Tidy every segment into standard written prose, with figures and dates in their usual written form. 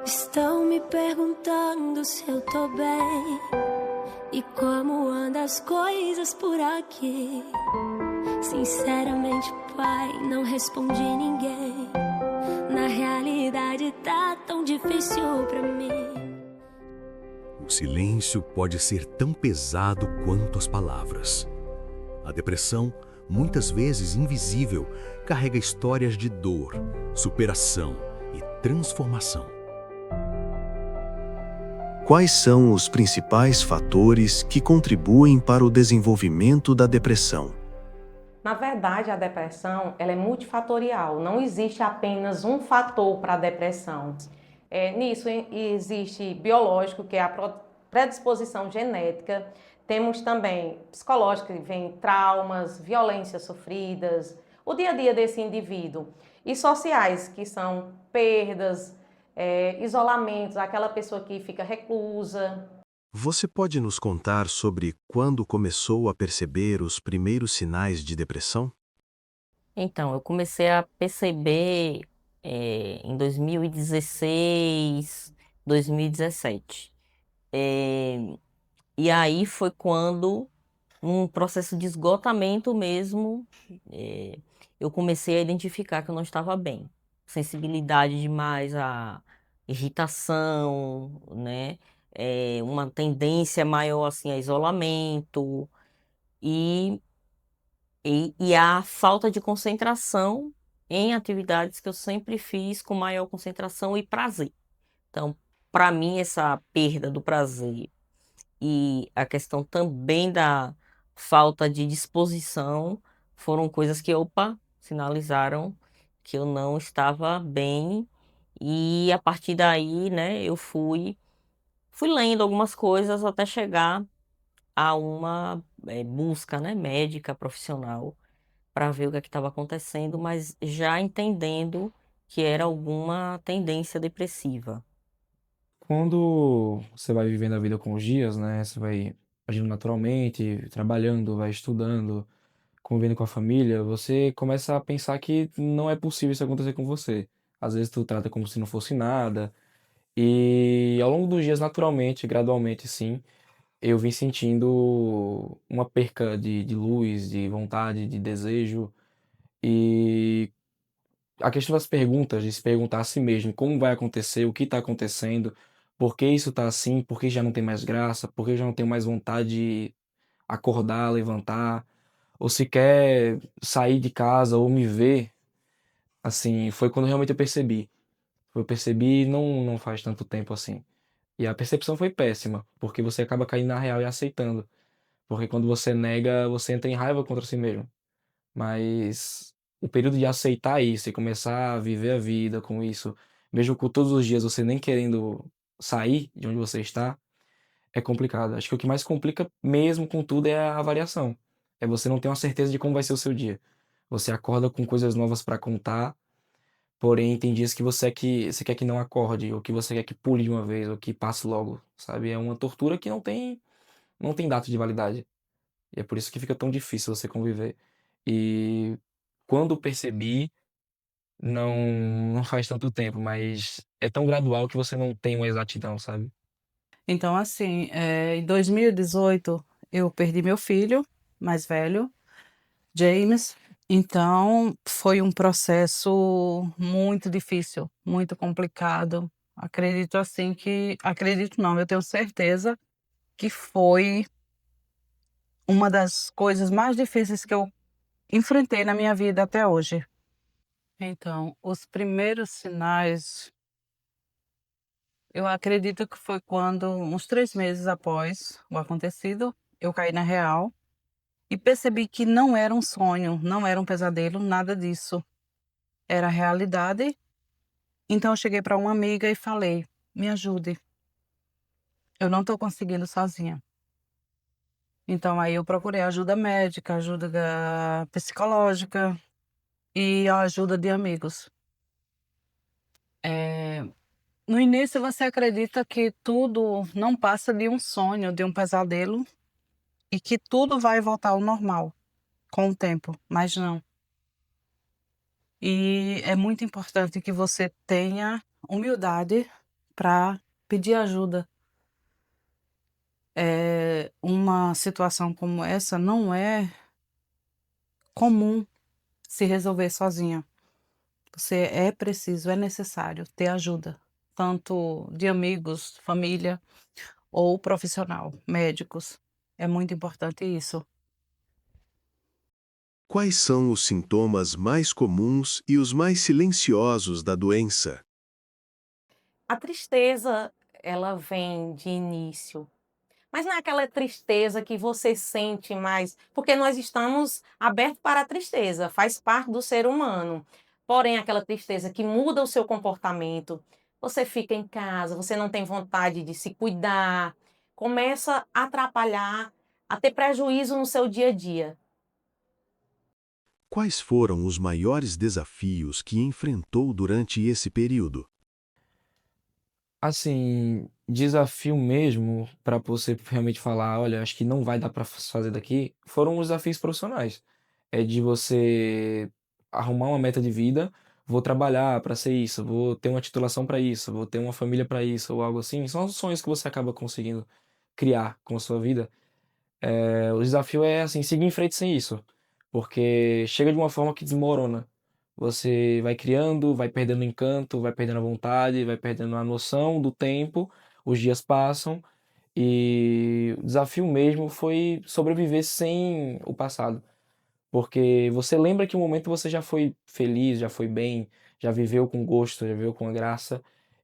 Estão me perguntando se eu tô bem e como andam as coisas por aqui. Sinceramente, pai, não respondi ninguém. Na realidade tá tão difícil pra mim. O silêncio pode ser tão pesado quanto as palavras. A depressão, muitas vezes invisível, carrega histórias de dor, superação e transformação. Quais são os principais fatores que contribuem para o desenvolvimento da depressão? Na verdade, a depressão ela é multifatorial, não existe apenas um fator para a depressão. Nisso existe biológico, que é a predisposição genética, temos também psicológico, que vem traumas, violências sofridas, o dia a dia desse indivíduo, e sociais, que são perdas, isolamentos, aquela pessoa que fica reclusa. Você pode nos contar sobre quando começou a perceber os primeiros sinais de depressão? Então, eu comecei a perceber em 2016, 2017. E aí foi quando, num processo de esgotamento mesmo, eu comecei a identificar que eu não estava bem. Sensibilidade demais à irritação, né? Uma tendência maior assim, a isolamento e e a falta de concentração em atividades que eu sempre fiz com maior concentração e prazer. Então, para mim, essa perda do prazer e a questão também da falta de disposição foram coisas que, opa, sinalizaram que eu não estava bem. E a partir daí, né, eu fui lendo algumas coisas até chegar a uma busca, né, médica profissional para ver o que estava acontecendo, mas já entendendo que era alguma tendência depressiva. Quando você vai vivendo a vida com os dias, né? Você vai agindo naturalmente, trabalhando, vai estudando, convivendo com a família, você começa a pensar que não é possível isso acontecer com você. Às vezes tu trata como se não fosse nada. E ao longo dos dias, naturalmente, gradualmente, sim, eu vim sentindo uma perca de luz, de vontade, de desejo. E a questão das perguntas, de se perguntar a si mesmo como vai acontecer, o que está acontecendo, por que isso está assim, por que já não tem mais graça, por que eu já não tenho mais vontade de acordar, levantar, ou sequer sair de casa ou me ver, assim, foi quando realmente eu percebi. Eu percebi não faz tanto tempo assim. E a percepção foi péssima, porque você acaba caindo na real e aceitando. Porque quando você nega, você entra em raiva contra si mesmo. Mas o período de aceitar isso e começar a viver a vida com isso, mesmo com todos os dias você nem querendo sair de onde você está, é complicado. Acho que o que mais complica mesmo com tudo é a variação. É você não ter uma certeza de como vai ser o seu dia. Você acorda com coisas novas para contar, porém tem dias que você quer que não acorde, ou que você quer que pule de uma vez, ou que passe logo, sabe? É uma tortura que não tem data de validade. E é por isso que fica tão difícil você conviver. E quando percebi, não, não faz tanto tempo, mas é tão gradual que você não tem uma exatidão, sabe? Então, assim, em 2018, eu perdi meu filho mais velho, James. Então, foi um processo muito difícil, muito complicado. Acredito assim que, acredito não, eu tenho certeza que foi uma das coisas mais difíceis que eu enfrentei na minha vida até hoje. Então, os primeiros sinais, eu acredito que foi quando, uns 3 meses após o acontecido, eu caí na real e percebi que não era um sonho, não era um pesadelo, nada disso. Era realidade. Então eu cheguei para uma amiga e falei: me ajude, eu não estou conseguindo sozinha. Então aí eu procurei ajuda médica, ajuda psicológica e a ajuda de amigos. No início você acredita que tudo não passa de um sonho, de um pesadelo e que tudo vai voltar ao normal com o tempo, mas não. E é muito importante que você tenha humildade para pedir ajuda. Uma situação como essa não é comum se resolver sozinha. É preciso, é necessário ter ajuda, tanto de amigos, família ou profissional, médicos. É muito importante isso. Quais são os sintomas mais comuns e os mais silenciosos da doença? A tristeza, ela vem de início, mas não é aquela tristeza que você sente mais, porque nós estamos abertos para a tristeza, faz parte do ser humano. Porém, aquela tristeza que muda o seu comportamento, você fica em casa, você não tem vontade de se cuidar, começa a atrapalhar, a ter prejuízo no seu dia a dia. Quais foram os maiores desafios que enfrentou durante esse período? Assim, desafio mesmo para você realmente falar: "Olha, acho que não vai dar para fazer daqui", foram os desafios profissionais. É de você arrumar uma meta de vida: "Vou trabalhar para ser isso, vou ter uma titulação para isso, vou ter uma família para isso", ou algo assim. São os sonhos que você acaba conseguindo criar com a sua vida. O desafio é, assim, seguir em frente sem isso, porque chega de uma forma que desmorona. Você vai criando, vai perdendo o encanto, vai perdendo a vontade, vai perdendo a noção do tempo, os dias passam e o desafio mesmo foi sobreviver sem o passado, porque você lembra que um momento você já foi feliz, já foi bem, já viveu com gosto, já viveu com graça,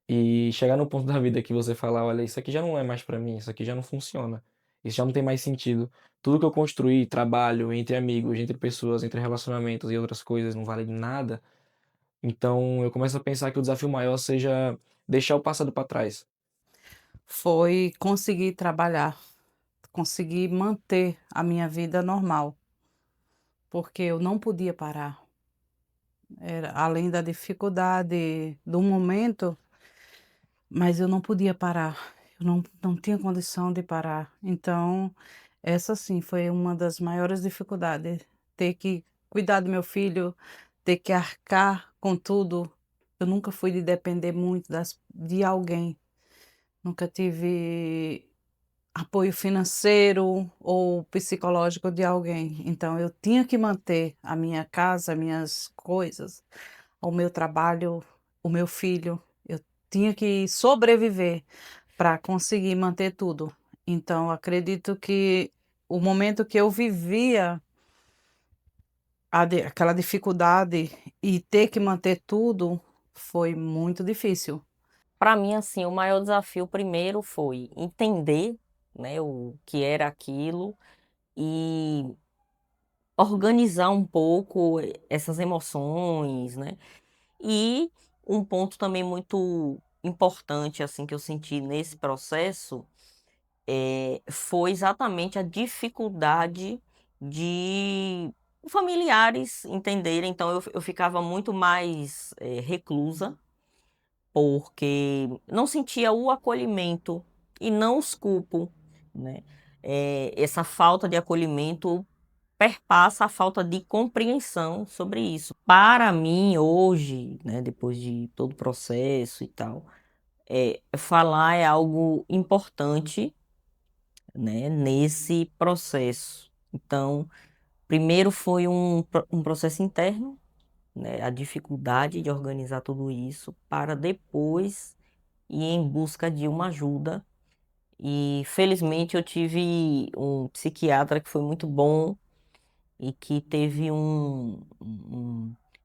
e chegar no ponto da vida que você fala: "Olha, isso aqui já não é mais pra mim, isso aqui já não funciona, isso já não tem mais sentido. Tudo que eu construí, trabalho, entre amigos, entre pessoas, entre relacionamentos e outras coisas não vale de nada", então eu começo a pensar que o desafio maior seja deixar o passado pra trás. Foi conseguir trabalhar, conseguir manter a minha vida normal, porque eu não podia parar. Era além da dificuldade do momento, mas eu não podia parar. Eu não tinha condição de parar. Então, essa sim foi uma das maiores dificuldades, ter que cuidar do meu filho, ter que arcar com tudo. Eu nunca fui de depender muito de alguém. Nunca tive apoio financeiro ou psicológico de alguém. Então eu tinha que manter a minha casa, minhas coisas, o meu trabalho, o meu filho. Eu tinha que sobreviver para conseguir manter tudo. Então acredito que o momento que eu vivia aquela dificuldade e ter que manter tudo foi muito difícil. Para mim, assim, o maior desafio primeiro foi entender, né, o que era aquilo e organizar um pouco essas emoções, né? E um ponto também muito importante, assim, que eu senti nesse processo, foi exatamente a dificuldade de familiares entenderem. Então eu ficava muito mais, reclusa, porque não sentia o acolhimento e não os culpo, né. Essa falta de acolhimento perpassa a falta de compreensão sobre isso. Para mim hoje, né, depois de todo o processo e tal, falar é algo importante, né, nesse processo. Então, primeiro foi um processo interno, né, a dificuldade de organizar tudo isso, para depois ir em busca de uma ajuda. E felizmente eu tive um psiquiatra que foi muito bom e que teve um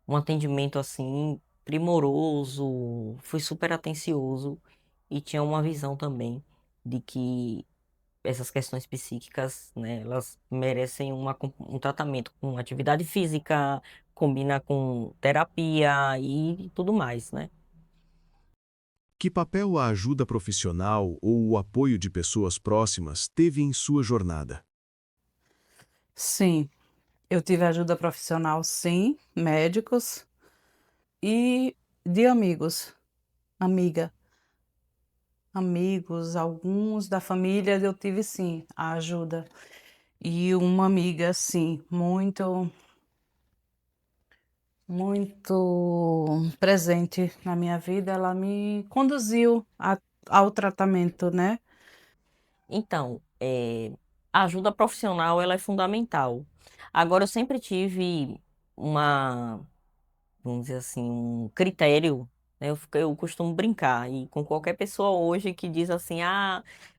atendimento assim primoroso, foi super atencioso e tinha uma visão também de que essas questões psíquicas, né, elas merecem um tratamento com atividade física, combina com terapia e tudo mais, né? Que papel a ajuda profissional ou o apoio de pessoas próximas teve em sua jornada? Sim, eu tive ajuda profissional, sim, médicos e de amigos, amiga, amigos, alguns da família eu tive sim a ajuda. E uma amiga, sim, muito muito presente na minha vida, ela me conduziu ao tratamento, né? Então, a ajuda profissional ela é fundamental. Agora, eu sempre tive uma, vamos dizer assim, um critério, né? Eu costumo brincar e com qualquer pessoa hoje que diz assim,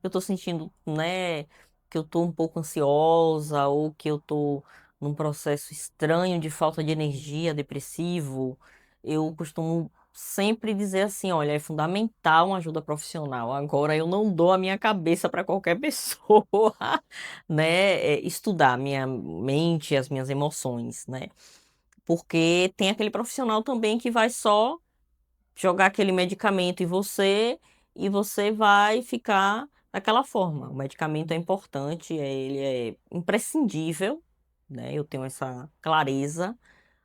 eu tô sentindo, né, que eu tô um pouco ansiosa ou que eu tô num processo estranho de falta de energia, depressivo, eu costumo sempre dizer assim, olha, é fundamental uma ajuda profissional. Agora, eu não dou a minha cabeça para qualquer pessoa, né, estudar a minha mente, as minhas emoções, né? Porque tem aquele profissional também que vai só jogar aquele medicamento em você e você vai ficar daquela forma. O medicamento é importante, ele é imprescindível, né? Eu tenho essa clareza,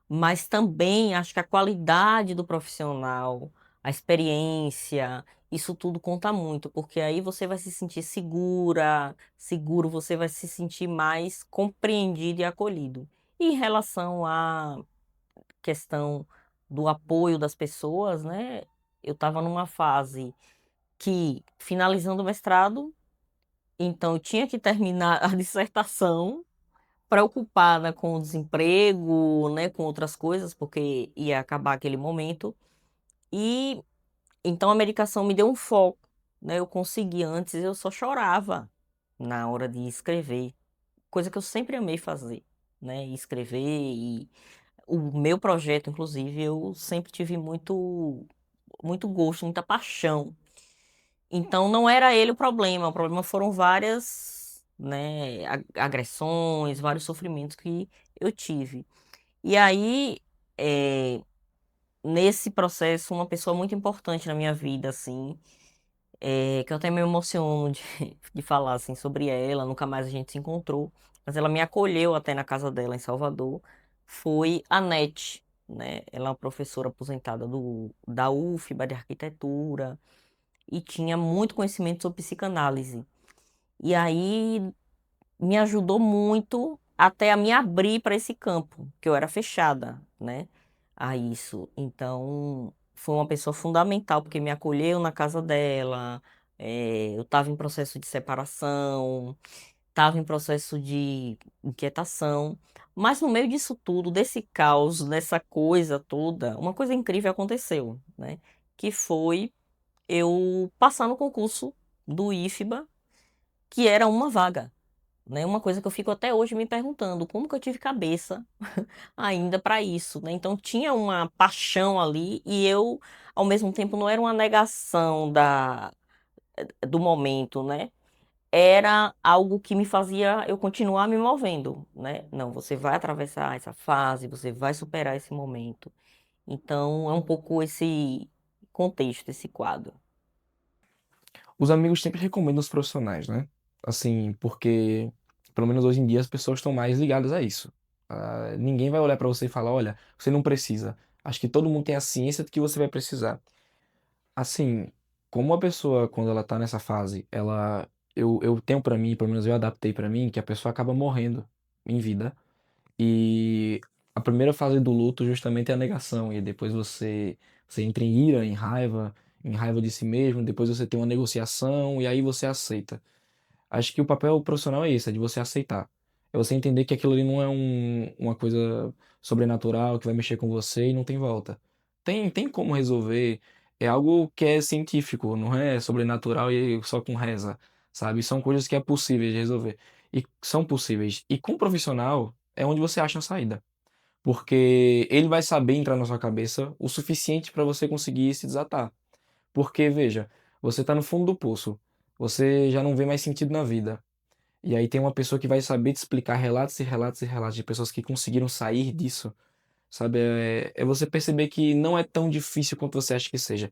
mas também acho que a qualidade do profissional, a experiência, isso tudo conta muito, porque aí você vai se sentir seguro, você vai se sentir mais compreendido e acolhido. E em relação à questão do apoio das pessoas, né? Eu estava numa fase que, finalizando o mestrado, então eu tinha que terminar a dissertação, preocupada com o desemprego, né, com outras coisas, porque ia acabar aquele momento. E então a medicação me deu um foco, né? Eu consegui antes, eu só chorava na hora de escrever, coisa que eu sempre amei fazer, né? Escrever e o meu projeto, inclusive, eu sempre tive muito gosto, muita paixão. Então, não era ele o problema foram várias, né, agressões, vários sofrimentos que eu tive. E aí, eh, nesse processo, uma pessoa muito importante na minha vida, assim, que eu até me emociono de, de falar, assim, sobre ela, nunca mais a gente se encontrou, mas ela me acolheu até na casa dela, em Salvador, foi a Nete, né? Ela é uma professora aposentada da UFBA de arquitetura e tinha muito conhecimento sobre psicanálise. E aí me ajudou muito até a me abrir para esse campo, que eu era fechada, né, a isso. Então, foi uma pessoa fundamental, porque me acolheu na casa dela, eu estava em processo de separação, estava em processo de inquietação, mas no meio disso tudo, desse caos, dessa coisa toda, uma coisa incrível aconteceu, né, que foi eu passar no concurso do IFBA, que era uma vaga, né? Uma coisa que eu fico até hoje me perguntando, como que eu tive cabeça ainda para isso, né? Então tinha uma paixão ali e eu, ao mesmo tempo, não era uma negação do momento, né? Era algo que me fazia eu continuar me movendo, né? Não, você vai atravessar essa fase, você vai superar esse momento. Então é um pouco esse contexto, esse quadro. Os amigos sempre recomendam os profissionais, né? Assim, porque, pelo menos hoje em dia, as pessoas estão mais ligadas a isso. Ninguém vai olhar pra você e falar, olha, você não precisa. Acho que todo mundo tem a ciência de que você vai precisar. Assim, como a pessoa, quando ela tá nessa fase, eu tenho pra mim, pelo menos eu adaptei pra mim, que a pessoa acaba morrendo em vida. E a primeira fase do luto justamente é a negação, e depois você entra em ira, em raiva de si mesmo, depois você tem uma negociação e aí você aceita. Acho que o papel profissional é esse, é de você aceitar. É você entender que aquilo ali não é uma coisa sobrenatural que vai mexer com você e não tem volta. Tem como resolver. É algo que é científico, não é sobrenatural e só com reza, sabe? São coisas que é possível de resolver. E são possíveis. E com o profissional é onde você acha a saída. Porque ele vai saber entrar na sua cabeça o suficiente para você conseguir se desatar. Porque, veja, você tá no fundo do poço, você já não vê mais sentido na vida. E aí tem uma pessoa que vai saber te explicar relatos e relatos e relatos de pessoas que conseguiram sair disso, sabe? É você perceber que não é tão difícil quanto você acha que seja.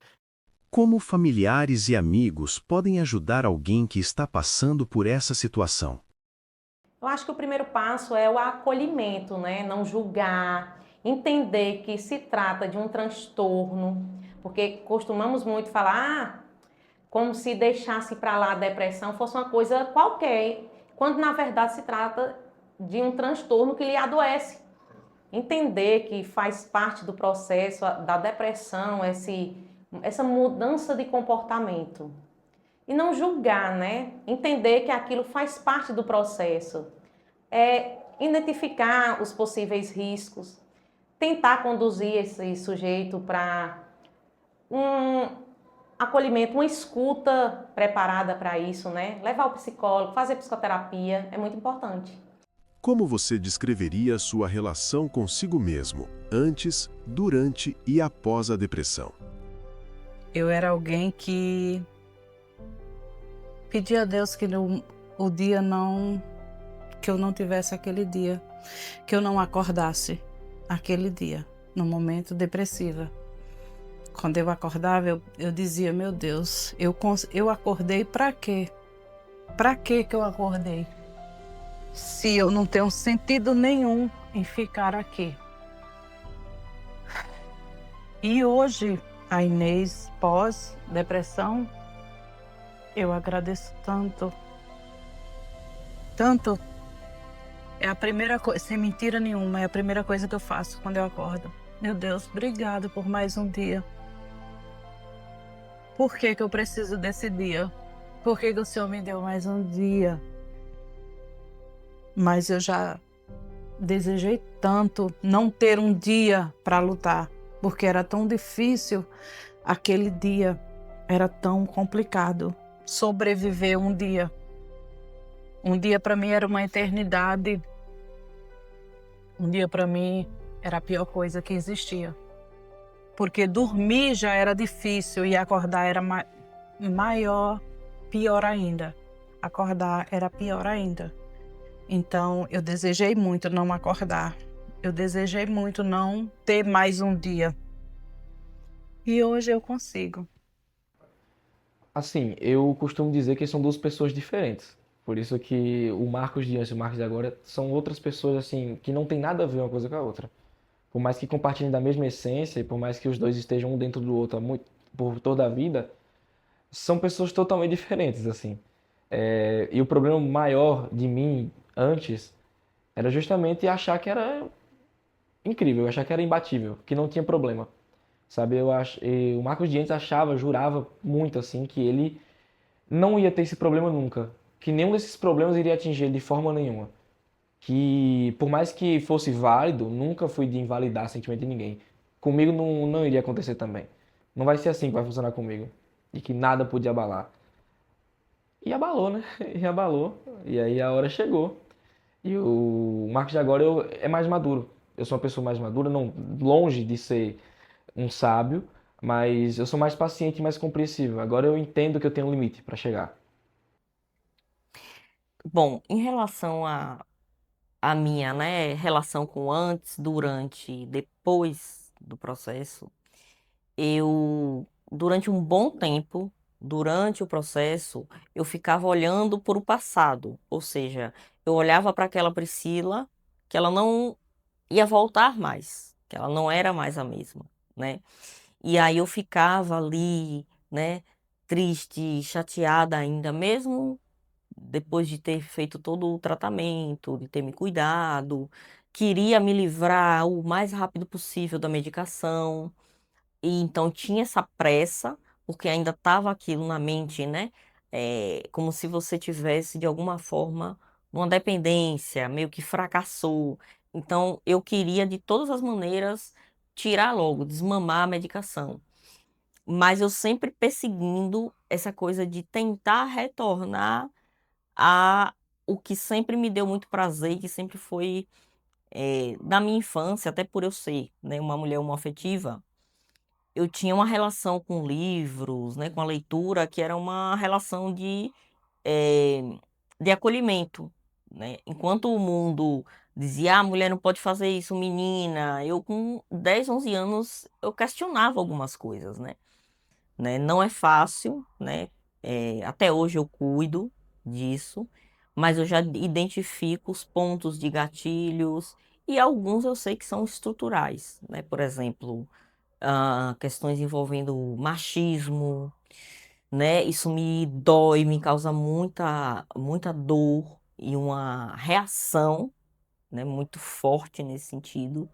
Como familiares e amigos podem ajudar alguém que está passando por essa situação? Eu acho que o primeiro passo é o acolhimento, né? Não julgar, entender que se trata de um transtorno, porque costumamos muito falar, como se deixasse para lá a depressão fosse uma coisa qualquer, quando na verdade se trata de um transtorno que lhe adoece. Entender que faz parte do processo da depressão, essa mudança de comportamento. E não julgar, né? Entender que aquilo faz parte do processo. Identificar os possíveis riscos, tentar conduzir esse sujeito para um acolhimento, uma escuta preparada para isso, né? Levar o psicólogo, fazer psicoterapia é muito importante. Como você descreveria a sua relação consigo mesmo, antes, durante e após a depressão? Eu era alguém que pedia a Deus que o dia não, que eu não tivesse aquele dia, que eu não acordasse aquele dia, no momento depressiva. Quando eu acordava, eu dizia, meu Deus, eu acordei para quê? Para que eu acordei? Se eu não tenho sentido nenhum em ficar aqui. E hoje, a Inês pós-depressão, eu agradeço tanto. Tanto. É a primeira coisa, sem mentira nenhuma, é a primeira coisa que eu faço quando eu acordo. Meu Deus, obrigado por mais um dia. Por que eu preciso desse dia? Por que o Senhor me deu mais um dia? Mas eu já desejei tanto não ter um dia para lutar, porque era tão difícil aquele dia, era tão complicado sobreviver um dia. Um dia para mim era uma eternidade. Um dia para mim era a pior coisa que existia. Porque dormir já era difícil e acordar era pior ainda. Acordar era pior ainda. Então, eu desejei muito não acordar. Eu desejei muito não ter mais um dia. E hoje eu consigo. Assim, eu costumo dizer que são duas pessoas diferentes. Por isso que o Marcos de antes e o Marcos de agora são outras pessoas, assim, que não tem nada a ver uma coisa com a outra. Por mais que compartilhem da mesma essência e por mais que os dois estejam um dentro do outro por toda a vida, são pessoas totalmente diferentes, assim. E o problema maior de mim antes era justamente achar que era incrível, achar que era imbatível, que não tinha problema. Sabe, e o Marcos Dientes jurava muito assim que ele não ia ter esse problema nunca, que nenhum desses problemas iria atingir ele de forma nenhuma. Que por mais que fosse válido, nunca fui de invalidar sentimento de ninguém. Comigo não iria acontecer também. Não vai ser assim que vai funcionar comigo. E que nada podia abalar. E abalou, né? E abalou. E aí a hora chegou. E o Marcos de agora é mais maduro. Eu sou uma pessoa mais madura, não longe de ser um sábio, mas eu sou mais paciente e mais compreensivo. Agora eu entendo que eu tenho um limite para chegar. Bom, em relação a minha, né, relação com antes, durante e depois do processo, durante um bom tempo, durante o processo, eu ficava olhando para o passado, ou seja, eu olhava para aquela Priscila que ela não ia voltar mais, que ela não era mais a mesma, né? E aí eu ficava ali, né, triste, chateada ainda, mesmo depois de ter feito todo o tratamento, de ter me cuidado, queria me livrar o mais rápido possível da medicação. E então tinha essa pressa, porque ainda estava aquilo na mente, né? Como se você tivesse, de alguma forma, uma dependência, meio que fracassou. Então eu queria, de todas as maneiras, tirar logo, desmamar a medicação. Mas eu sempre perseguindo essa coisa de tentar retornar a o que sempre me deu muito prazer, que sempre foi da minha infância, até por eu ser, né, uma mulher homoafetiva, eu tinha uma relação com livros, né, com a leitura, que era uma relação eh, de acolhimento, né? Enquanto o mundo dizia, a mulher não pode fazer isso, menina, eu com 10, 11 anos, eu questionava algumas coisas, né? Não é fácil, né? Até hoje eu cuido disso, mas eu já identifico os pontos de gatilhos e alguns eu sei que são estruturais, né? Por exemplo, questões envolvendo machismo, né? Isso me dói, me causa muita dor e uma reação, né, muito forte nesse sentido,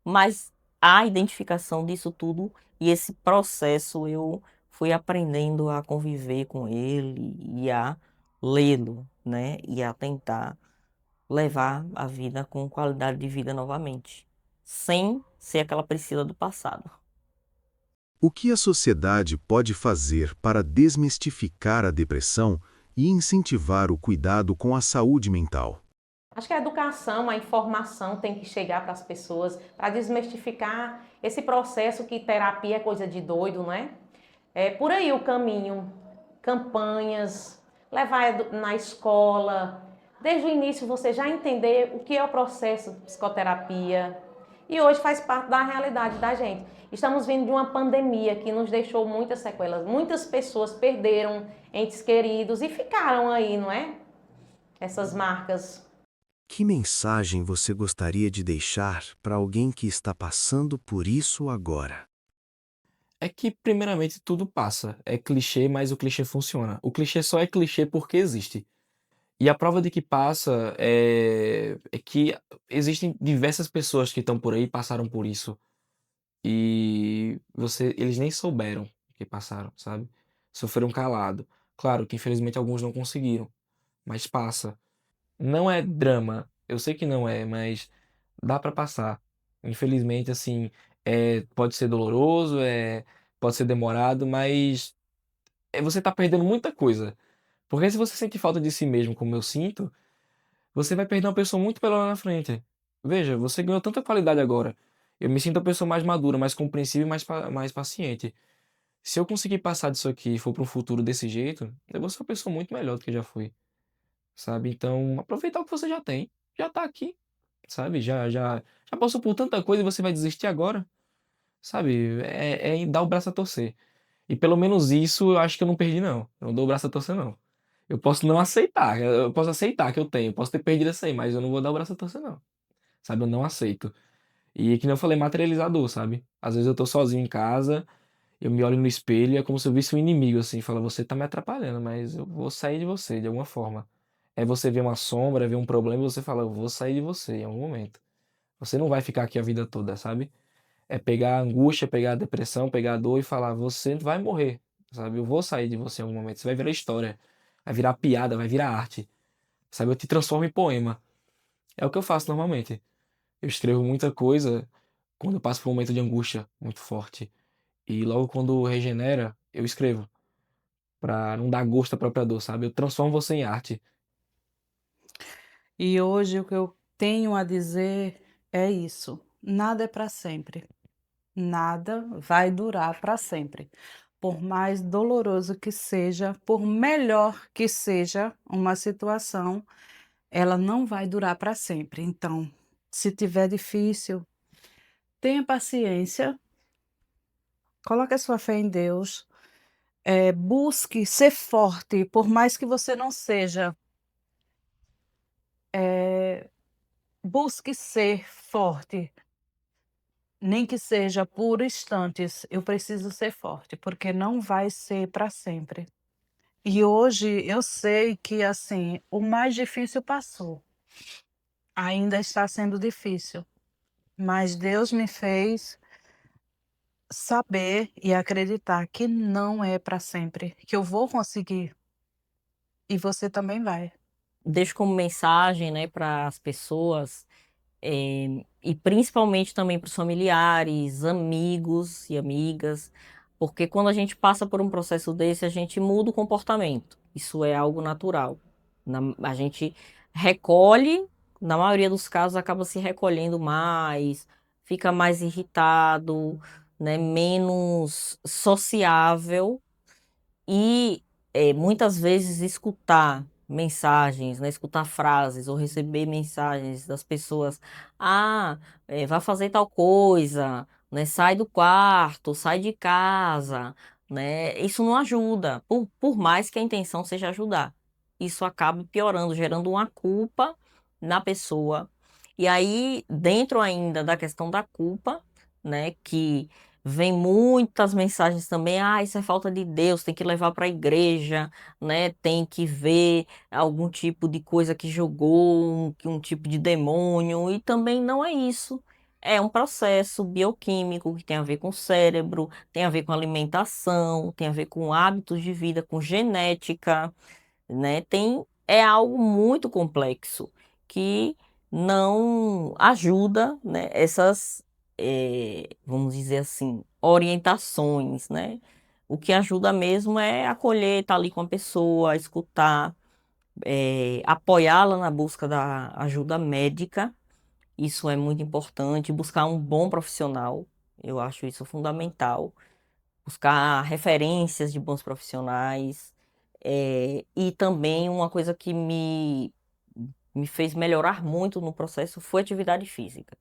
mas a identificação disso tudo e esse processo eu fui aprendendo a conviver com ele e a lê-lo, né, e a tentar levar a vida com qualidade de vida novamente, sem ser aquela Priscila do passado. O que a sociedade pode fazer para desmistificar a depressão e incentivar o cuidado com a saúde mental? Acho que a educação, a informação tem que chegar para as pessoas para desmistificar esse processo que terapia é coisa de doido, não é? É por aí o caminho, campanhas, levar na escola, desde o início você já entender o que é o processo de psicoterapia. E hoje faz parte da realidade da gente. Estamos vindo de uma pandemia que nos deixou muitas sequelas. Muitas pessoas perderam entes queridos e ficaram aí, não é? Essas marcas. Que mensagem você gostaria de deixar para alguém que está passando por isso agora? É que, primeiramente, tudo passa. É clichê, mas o clichê funciona. O clichê só é clichê porque existe. E a prova de que passa é que existem diversas pessoas que estão por aí e passaram por isso. E eles nem souberam que passaram, sabe? Sofreram calado. Claro que infelizmente alguns não conseguiram, mas passa. Não é drama, eu sei que não é, mas dá pra passar. Infelizmente, assim, pode ser doloroso, pode ser demorado, mas você tá perdendo muita coisa. Porque se você sente falta de si mesmo, como eu sinto, você vai perder uma pessoa muito melhor lá na frente. Veja, você ganhou tanta qualidade agora. Eu me sinto uma pessoa mais madura, mais compreensível e mais paciente. Se eu conseguir passar disso aqui e for para um futuro desse jeito, eu vou ser uma pessoa muito melhor do que eu já fui, sabe? Então, aproveitar o que você já tem. Já tá aqui, sabe? Já passou por tanta coisa e você vai desistir agora, sabe? É dar o braço a torcer. E pelo menos isso eu acho que eu não perdi, não. Eu não dou o braço a torcer, não. Eu posso não aceitar, eu posso aceitar que eu tenho, posso ter perdido essa aí, mas eu não vou dar o braço a torcer, não. Sabe? Eu não aceito. E que nem eu falei, materializador, sabe? Às vezes eu tô sozinho em casa, eu me olho no espelho e é como se eu visse um inimigo, assim, fala, você tá me atrapalhando, mas eu vou sair de você, de alguma forma. É você ver uma sombra, ver um problema e você fala, eu vou sair de você em algum momento. Você não vai ficar aqui a vida toda, sabe? É pegar a angústia, pegar a depressão, pegar a dor e falar, você vai morrer, sabe? Eu vou sair de você em algum momento. Você vai virar história, vai virar piada, vai virar arte, sabe? Eu te transformo em poema. É o que eu faço normalmente. Eu escrevo muita coisa quando eu passo por um momento de angústia muito forte. E logo quando regenera, eu escrevo. Pra não dar gosto à própria dor, sabe? Eu transformo você em arte. E hoje o que eu tenho a dizer é isso: nada é para sempre. Nada vai durar para sempre. Por mais doloroso que seja, por melhor que seja uma situação, ela não vai durar para sempre. Então, se tiver difícil, tenha paciência, coloque a sua fé em Deus, busque ser forte, por mais que você não seja, busque ser forte, nem que seja por instantes. Eu preciso ser forte, porque não vai ser para sempre. E hoje eu sei que, assim, o mais difícil passou. Ainda está sendo difícil, mas Deus me fez saber e acreditar que não é para sempre, que eu vou conseguir e você também vai. Deixo como mensagem, né, para as pessoas, e principalmente também para os familiares, amigos e amigas, porque quando a gente passa por um processo desse, a gente muda o comportamento. Isso é algo natural. A gente recolhe, na maioria dos casos, acaba se recolhendo mais, fica mais irritado, né, menos sociável e muitas vezes escutar mensagens, né, escutar frases ou receber mensagens das pessoas, vai fazer tal coisa, né, sai do quarto, sai de casa, né, isso não ajuda, por mais que a intenção seja ajudar. Isso acaba piorando, gerando uma culpa na pessoa. E aí, dentro ainda da questão da culpa, né, que Vem muitas mensagens também, isso é falta de Deus, tem que levar para a igreja, né? Tem que ver algum tipo de coisa que jogou, um tipo de demônio, e também não é isso. É um processo bioquímico que tem a ver com o cérebro, tem a ver com alimentação, tem a ver com hábitos de vida, com genética, né? É algo muito complexo que não ajuda, né, essas, vamos dizer assim, orientações, né? O que ajuda mesmo é acolher, estar ali com a pessoa, escutar, apoiá-la na busca da ajuda médica. Isso é muito importante. Buscar um bom profissional, eu acho isso fundamental. Buscar referências de bons profissionais. E também uma coisa que me fez melhorar muito no processo foi atividade física,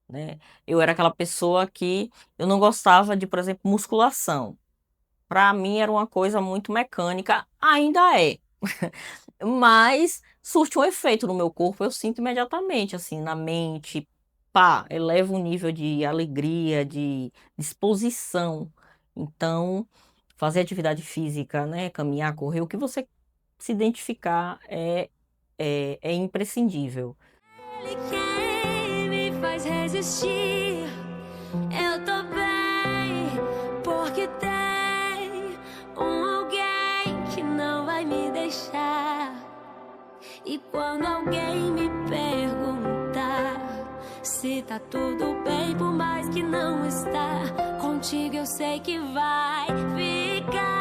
né? Eu era aquela pessoa que eu não gostava de, por exemplo, musculação. Para mim era uma coisa muito mecânica, ainda é. Mas surte um efeito no meu corpo, eu sinto imediatamente, assim, na mente, pá, eleva o nível de alegria, de disposição. Então, fazer atividade física, né, caminhar, correr, o que você se identificar é imprescindível. Ele quem me faz resistir. Eu tô bem, porque tem alguém que não vai me deixar. E quando alguém me perguntar se tá tudo bem, por mais que não está, contigo eu sei que vai ficar.